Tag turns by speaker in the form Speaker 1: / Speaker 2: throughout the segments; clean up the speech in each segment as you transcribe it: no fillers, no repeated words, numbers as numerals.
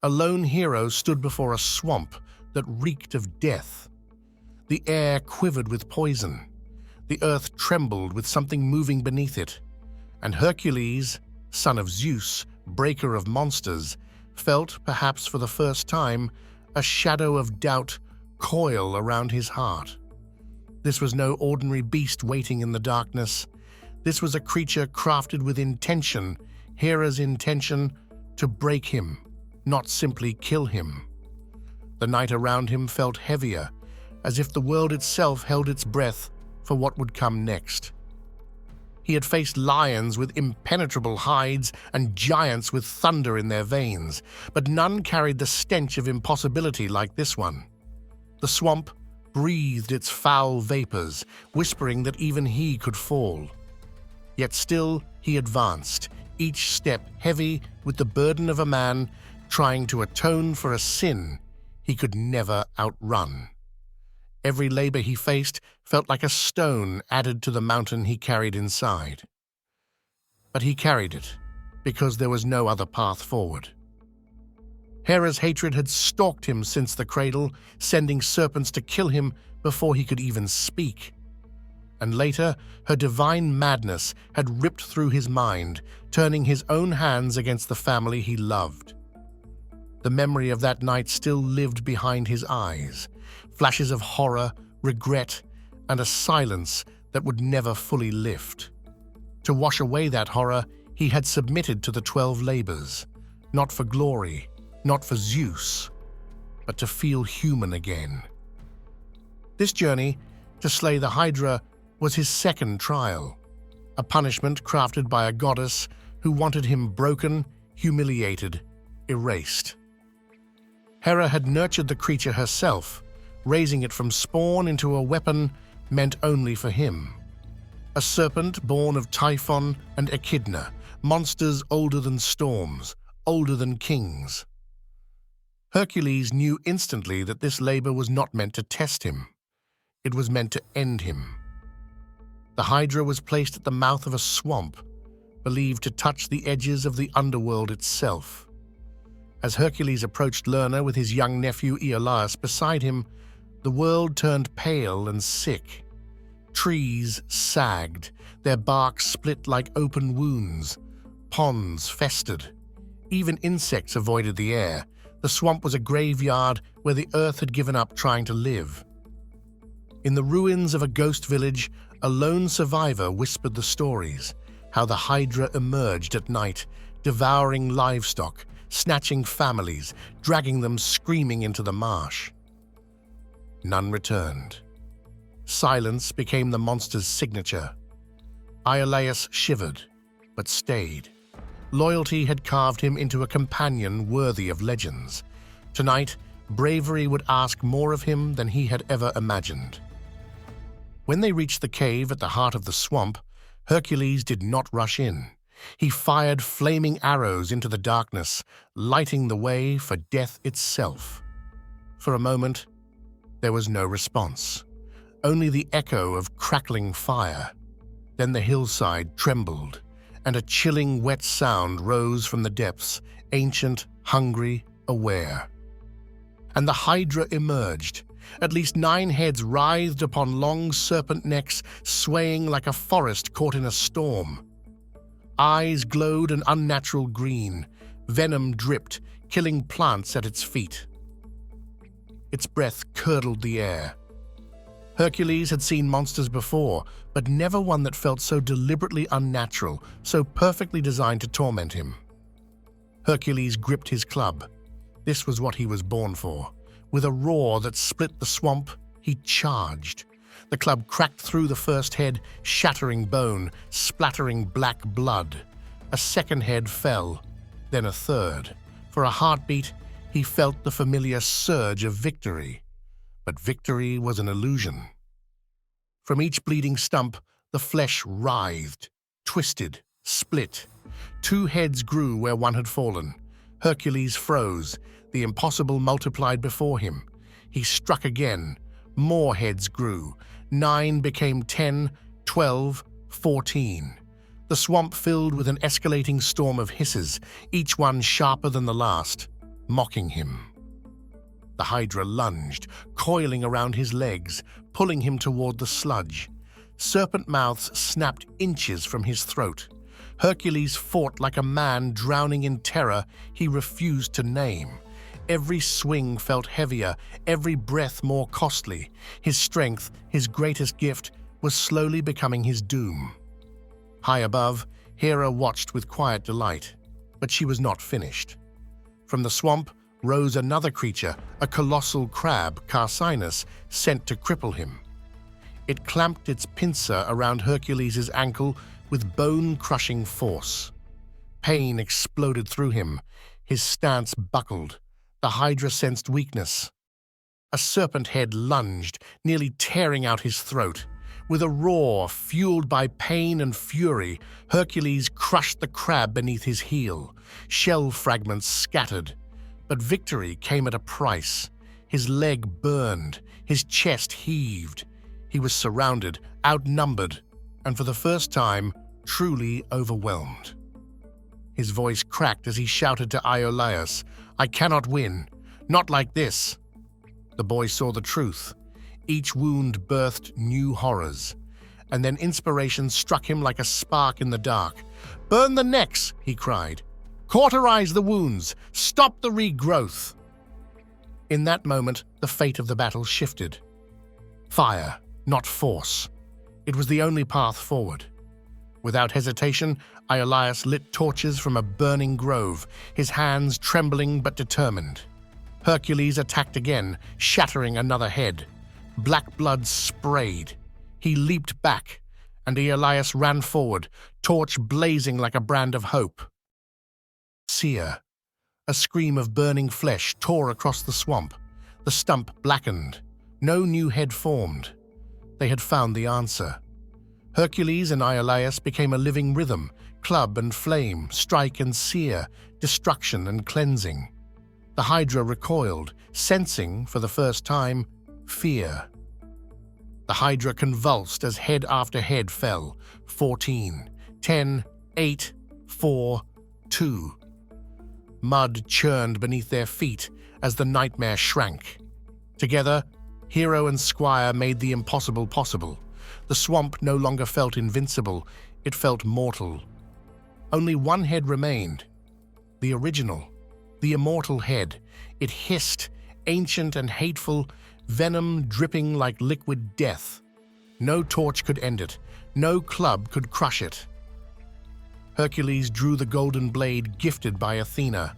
Speaker 1: A lone hero stood before a swamp that reeked of death. The air quivered with poison. The earth trembled with something moving beneath it. And Hercules, son of Zeus, breaker of monsters, felt, perhaps for the first time, a shadow of doubt coil around his heart. This was no ordinary beast waiting in the darkness. This was a creature crafted with intention, Hera's intention to break him, not simply kill him. The night around him felt heavier, as if the world itself held its breath for what would come next. He had faced lions with impenetrable hides and giants with thunder in their veins, but none carried the stench of impossibility like this one. The swamp breathed its foul vapors, whispering that even he could fall. Yet still he advanced, each step heavy with the burden of a man trying to atone for a sin he could never outrun. Every labor he faced felt like a stone added to the mountain he carried inside. But he carried it because there was no other path forward. Hera's hatred had stalked him since the cradle, sending serpents to kill him before he could even speak. And later, her divine madness had ripped through his mind, turning his own hands against the family he loved. The memory of that night still lived behind his eyes, flashes of horror, regret, and a silence that would never fully lift. To wash away that horror, he had submitted to the 12 labors, not for glory, not for Zeus, but to feel human again. This journey to slay the Hydra was his second trial, a punishment crafted by a goddess who wanted him broken, humiliated, erased. Hera had nurtured the creature herself, raising it from spawn into a weapon meant only for him. A serpent born of Typhon and Echidna, monsters older than storms, older than kings. Hercules knew instantly that this labor was not meant to test him. It was meant to end him. The Hydra was placed at the mouth of a swamp, believed to touch the edges of the underworld itself. As Hercules approached Lerna with his young nephew Iolaus beside him, the world turned pale and sick. Trees sagged, their bark split like open wounds. Ponds festered. Even insects avoided the air. The swamp was a graveyard where the earth had given up trying to live. In the ruins of a ghost village, a lone survivor whispered the stories, how the Hydra emerged at night, devouring livestock, snatching families, dragging them screaming into the marsh. None returned. Silence became the monster's signature. Iolaus shivered, but stayed. Loyalty had carved him into a companion worthy of legends. Tonight, bravery would ask more of him than he had ever imagined. When they reached the cave at the heart of the swamp, Hercules did not rush in. He fired flaming arrows into the darkness, lighting the way for death itself. For a moment, there was no response, only the echo of crackling fire. Then the hillside trembled, and a chilling, wet sound rose from the depths, ancient, hungry, aware. And the Hydra emerged. At least 9 heads writhed upon long serpent necks, swaying like a forest caught in a storm. Eyes glowed an unnatural green. Venom dripped, killing plants at its feet. Its breath curdled the air. Hercules had seen monsters before, but never one that felt so deliberately unnatural, so perfectly designed to torment him. Hercules gripped his club. This was what he was born for. With a roar that split the swamp, he charged. The club cracked through the first head, shattering bone, splattering black blood. A second head fell, then a third. For a heartbeat, he felt the familiar surge of victory. But victory was an illusion. From each bleeding stump, the flesh writhed, twisted, split. 2 heads grew where one had fallen. Hercules froze, the impossible multiplied before him. He struck again. More heads grew. 9 became 10, 12, 14. The swamp filled with an escalating storm of hisses, each one sharper than the last. mocking him. The Hydra lunged, coiling around his legs, pulling him toward the sludge. Serpent mouths snapped inches from his throat. Hercules fought like a man drowning in terror he refused to name. Every swing felt heavier, every breath more costly. His strength, his greatest gift, was slowly becoming his doom. High above, Hera watched with quiet delight, but she was not finished. From the swamp rose another creature, a colossal crab, Carcinus, sent to cripple him. It clamped its pincer around Hercules' ankle with bone-crushing force. Pain exploded through him. His stance buckled. The Hydra sensed weakness. A serpent head lunged, nearly tearing out his throat. With a roar fueled by pain and fury, Hercules crushed the crab beneath his heel. Shell fragments scattered. But victory came at a price. His leg burned, his chest heaved. He was surrounded, outnumbered, and for the first time, truly overwhelmed. His voice cracked as he shouted to Iolaus, "I cannot win. Not like this." The boy saw the truth. Each wound birthed new horrors. And then inspiration struck him like a spark in the dark. "Burn the necks," he cried. "Cauterize the wounds. Stop the regrowth." In that moment, the fate of the battle shifted. Fire, not force. It was the only path forward. Without hesitation, Iolaus lit torches from a burning grove, his hands trembling but determined. Hercules attacked again, shattering another head. Black blood sprayed. He leaped back, and Iolaus ran forward, torch blazing like a brand of hope. Seer. A scream of burning flesh tore across the swamp. The stump blackened. No new head formed. They had found the answer. Hercules and Iolaus became a living rhythm, club and flame, strike and sear, destruction and cleansing. The Hydra recoiled, sensing, for the first time, fear. The Hydra convulsed as head after head fell. 14, 10, 8, 4, 2. Mud churned beneath their feet as the nightmare shrank. Together, hero and squire made the impossible possible. The swamp no longer felt invincible, it felt mortal. Only one head remained. The original, the immortal head. It hissed, ancient and hateful, venom dripping like liquid death. No torch could end it, no club could crush it. Hercules drew the golden blade gifted by Athena.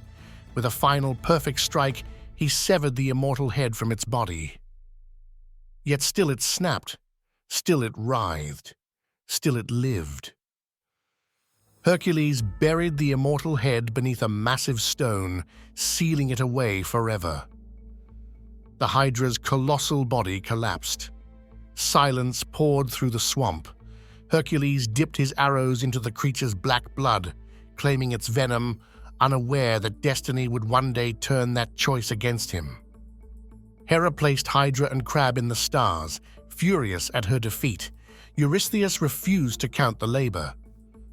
Speaker 1: With a final perfect strike, he severed the immortal head from its body. Yet still it snapped, still it writhed, still it lived. Hercules buried the immortal head beneath a massive stone, sealing it away forever. The Hydra's colossal body collapsed. Silence poured through the swamp. Hercules dipped his arrows into the creature's black blood, claiming its venom, unaware that destiny would one day turn that choice against him. Hera placed Hydra and Crab in the stars, furious at her defeat. Eurystheus refused to count the labor.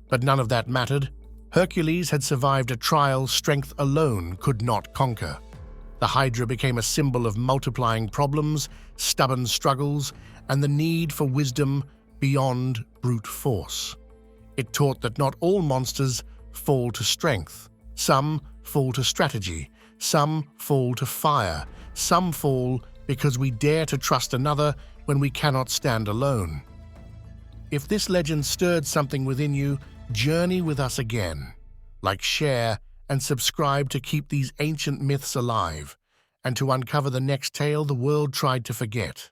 Speaker 1: But none of that mattered. Hercules had survived a trial strength alone could not conquer. The Hydra became a symbol of multiplying problems, stubborn struggles, and the need for wisdom beyond brute force. It taught that not all monsters fall to strength. Some fall to strategy. Some fall to fire. Some fall because we dare to trust another when we cannot stand alone. If this legend stirred something within you, journey with us again. Like, share, and subscribe to keep these ancient myths alive, and to uncover the next tale the world tried to forget.